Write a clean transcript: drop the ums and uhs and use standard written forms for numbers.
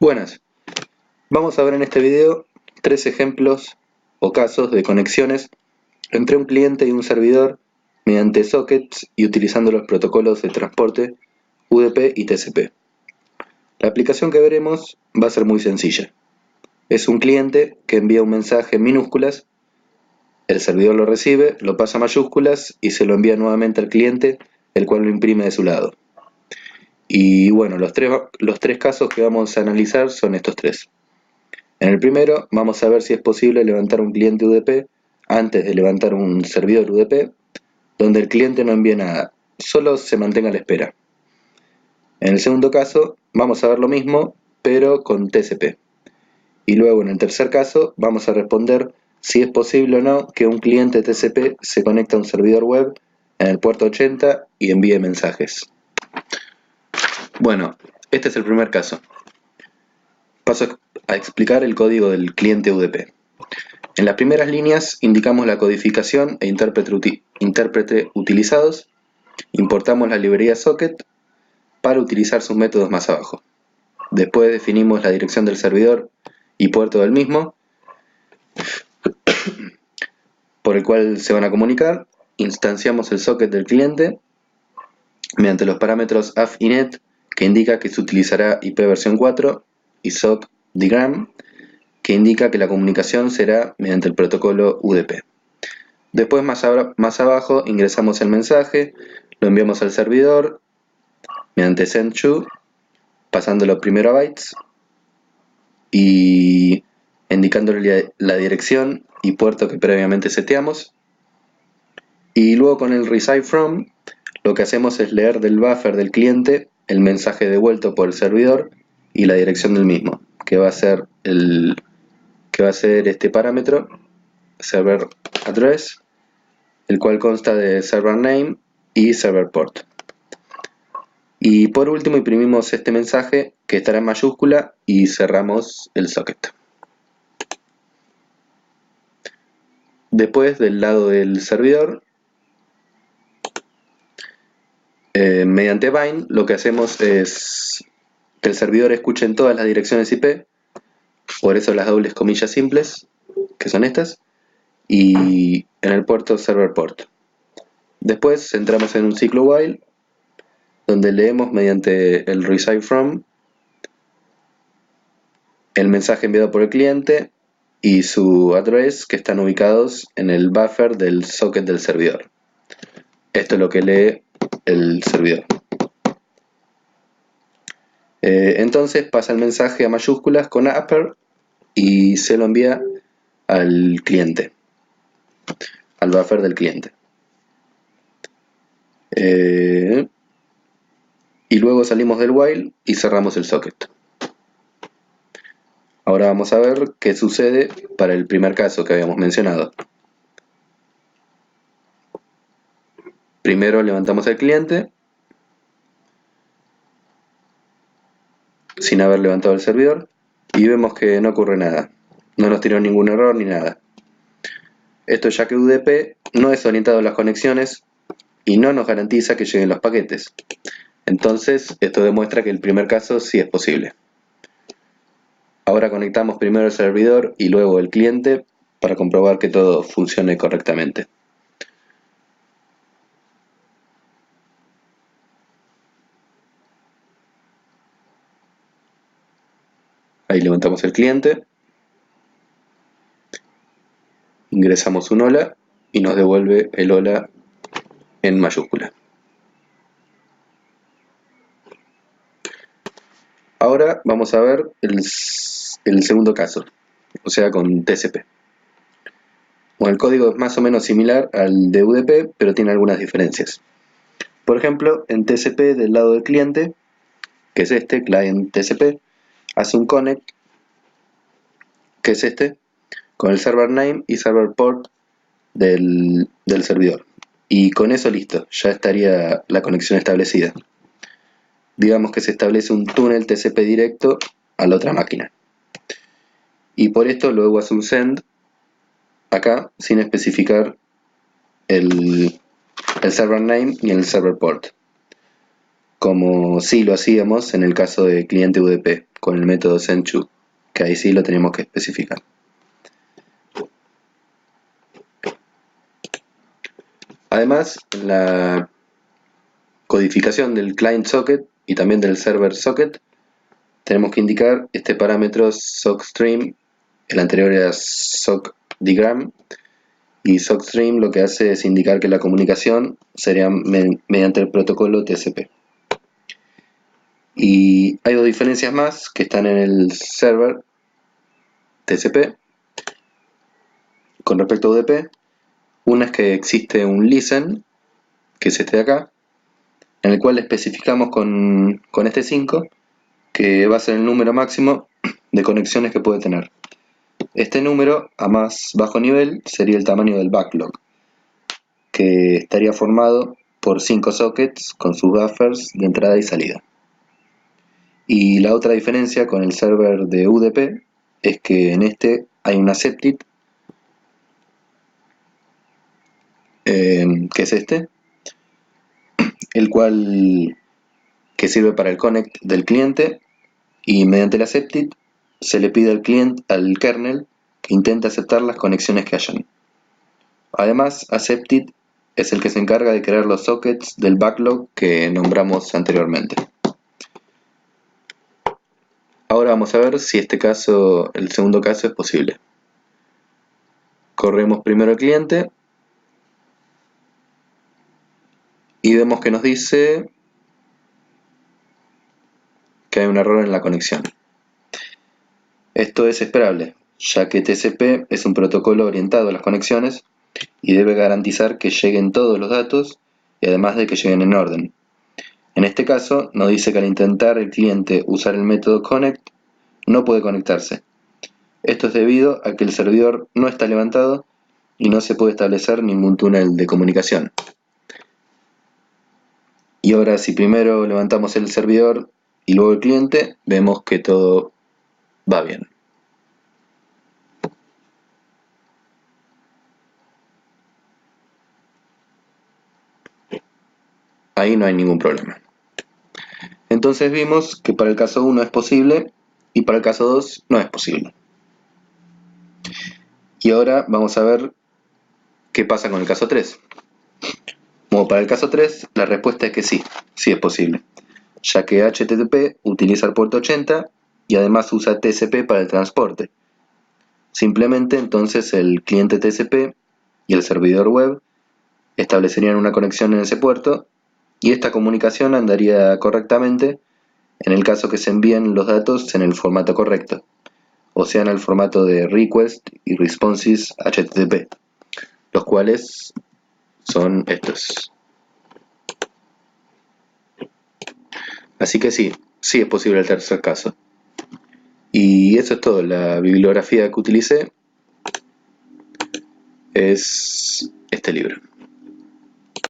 Buenas, vamos a ver en este video tres ejemplos o casos de conexiones entre un cliente y un servidor mediante sockets y utilizando los protocolos de transporte UDP y TCP. La aplicación que veremos va a ser muy sencilla. Es un cliente que envía un mensaje en minúsculas, el servidor lo recibe, lo pasa a mayúsculas y se lo envía nuevamente al cliente, el cual lo imprime de su lado. Y bueno, los tres casos que vamos a analizar son estos tres. En el primero vamos a ver si es posible levantar un cliente UDP antes de levantar un servidor UDP, donde el cliente no envíe nada, solo se mantenga a la espera. En el segundo caso vamos a ver lo mismo, pero con TCP. Y luego en el tercer caso vamos a responder si es posible o no que un cliente TCP se conecte a un servidor web en el puerto 80 y envíe mensajes. Bueno, este es el primer caso. Paso a explicar el código del cliente UDP. En las primeras líneas indicamos la codificación e intérprete utilizados, importamos la librería socket para utilizar sus métodos más abajo. Después definimos la dirección del servidor y puerto del mismo, por el cual se van a comunicar, instanciamos el socket del cliente mediante los parámetros AF y NET, que indica que se utilizará IP versión 4, y SOC digram, que indica que la comunicación será mediante el protocolo UDP. Después más abajo ingresamos el mensaje, lo enviamos al servidor mediante send-to, pasándolo primero a bytes y indicándole la dirección y puerto que previamente seteamos. Y luego con el receive from lo que hacemos es leer del buffer del cliente el mensaje devuelto por el servidor y la dirección del mismo, que va a ser este parámetro server address, el cual consta de server name y server port. Y por último imprimimos este mensaje que estará en mayúscula y cerramos el socket. Después del lado del servidor, mediante bind lo que hacemos es que el servidor escuche en todas las direcciones IP, por eso las dobles comillas simples, que son estas, y en el puerto server port. Después entramos en un ciclo while, donde leemos mediante el receive from el mensaje enviado por el cliente y su address, que están ubicados en el buffer del socket del servidor. Esto es lo que lee el servidor. Entonces pasa el mensaje a mayúsculas con upper y se lo envía al cliente, al buffer del cliente. Y luego salimos del while y cerramos el socket. Ahora vamos a ver qué sucede para el primer caso que habíamos mencionado. Primero levantamos el cliente sin haber levantado el servidor y vemos que no ocurre nada, no nos tiró ningún error ni nada. Esto ya que UDP no es orientado a las conexiones y no nos garantiza que lleguen los paquetes. Entonces esto demuestra que el primer caso sí es posible. Ahora conectamos primero el servidor y luego el cliente para comprobar que todo funcione correctamente. Ahí levantamos el cliente, ingresamos un hola y nos devuelve el hola en mayúscula. Ahora vamos a ver el segundo caso, o sea con TCP. Bueno, el código es más o menos similar al de UDP, pero tiene algunas diferencias. Por ejemplo, en TCP del lado del cliente, que es este, client TCP, hace un connect, que es este, con el server name y server port del servidor. Y con eso listo, ya estaría la conexión establecida. Digamos que se establece un túnel TCP directo a la otra máquina. Y por esto luego hace un send acá sin especificar el server name ni el server port, como si lo hacíamos en el caso de cliente UDP con el método sendTo, que ahí sí lo tenemos que especificar. Además, en la codificación del client socket y también del server socket, tenemos que indicar este parámetro sockstream. El anterior era sockDigram, y sockstream lo que hace es indicar que la comunicación sería mediante el protocolo TCP. Y hay dos diferencias más que están en el server TCP con respecto a UDP. Una es que existe un listen, que es este de acá, en el cual especificamos con este 5 que va a ser el número máximo de conexiones que puede tener. Este número, a más bajo nivel, sería el tamaño del backlog, que estaría formado por 5 sockets con sus buffers de entrada y salida. Y la otra diferencia con el server de UDP es que en este hay un accepted, que es este, el cual que sirve para el connect del cliente, y mediante el accepted se le pide al kernel que intente aceptar las conexiones que hayan. Además, accepted es el que se encarga de crear los sockets del backlog que nombramos anteriormente. Ahora vamos a ver si el segundo caso es posible. Corremos primero el cliente y vemos que nos dice que hay un error en la conexión. Esto es esperable, ya que TCP es un protocolo orientado a las conexiones y debe garantizar que lleguen todos los datos y además de que lleguen en orden. En este caso, nos dice que al intentar el cliente usar el método connect, no puede conectarse. Esto es debido a que el servidor no está levantado y no se puede establecer ningún túnel de comunicación. Y ahora, si primero levantamos el servidor y luego el cliente, vemos que todo va bien. Ahí no hay ningún problema. Entonces vimos que para el caso 1 es posible y para el caso 2 no es posible. Y ahora vamos a ver qué pasa con el caso 3. Como para el caso 3, la respuesta es que sí es posible, ya que HTTP utiliza el puerto 80 y además usa TCP para el transporte. Simplemente entonces el cliente TCP y el servidor web establecerían una conexión en ese puerto y esta comunicación andaría correctamente en el caso que se envíen los datos en el formato correcto, o sea en el formato de request y responses HTTP, los cuales son estos. Así que sí es posible el tercer caso. Y eso es todo. La bibliografía que utilicé es este libro.